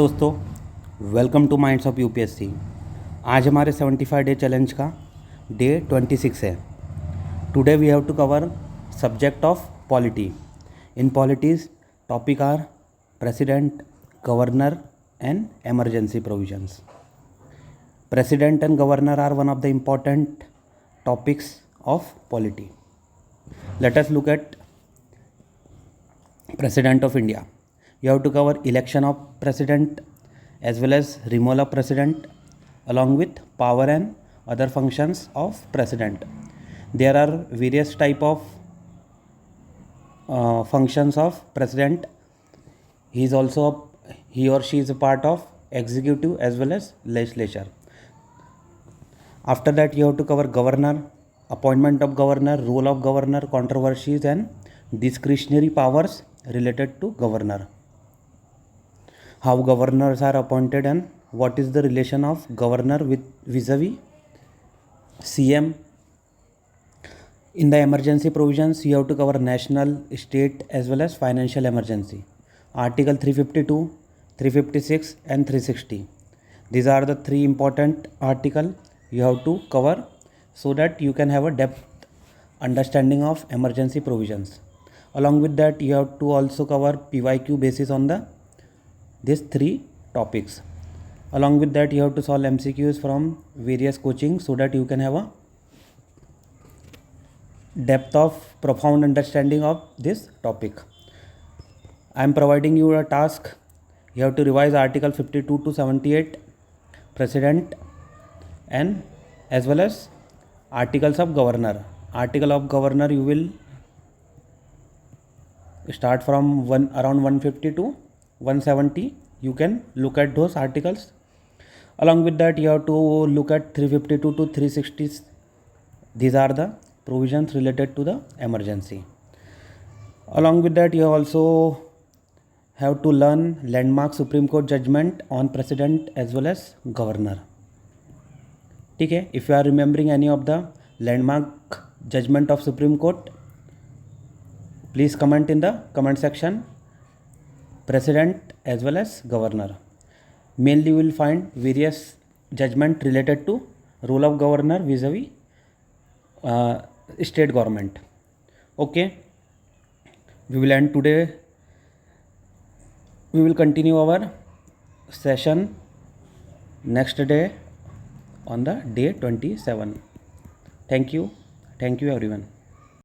दोस्तों, welcome to minds of UPSC. आज हमारे 75 डे चैलेंज का डे 26 है। Today we have to cover subject of polity. In polity's topic are president, governor and emergency provisions. President and governor are one of the important topics of polity. Let us look at President of India. You have to cover election of president as well as removal of president along with power and other functions of president. There are various type of functions of president. He or she is a part of executive as well as legislature. After that you have to cover governor, appointment of governor, role of governor, controversies and discretionary powers related to governor. How governors are appointed and what is the relation of governor with vis-a-vis CM. In the emergency provisions you have to cover national, state as well as financial emergency. Article 352, 356 and 360. These are the three important articles you have to cover so that you can have a depth understanding of emergency provisions. Along with that you have to also cover PYQ basis on these three topics. Along with that you have to solve MCQs from various coaching so that you can have a depth of profound understanding of this topic. I am providing you a task. You have to revise article 52 to 78 president and as well as articles of governor. Article of governor you will start from around 150 to 170. You can look at those articles. Along with that you have to look at 352 to 360. These are the provisions related to the emergency. Along with that you also have to learn landmark Supreme Court judgment on president as well as governor. ठीक है, if you are remembering any of the landmark judgment of Supreme Court, please comment in the comment section president as well as governor. Mainly you will find various judgment related to role of governor vis-a-vis state government. Okay, we will end today. We will continue our session next day on the day 27. Thank you everyone.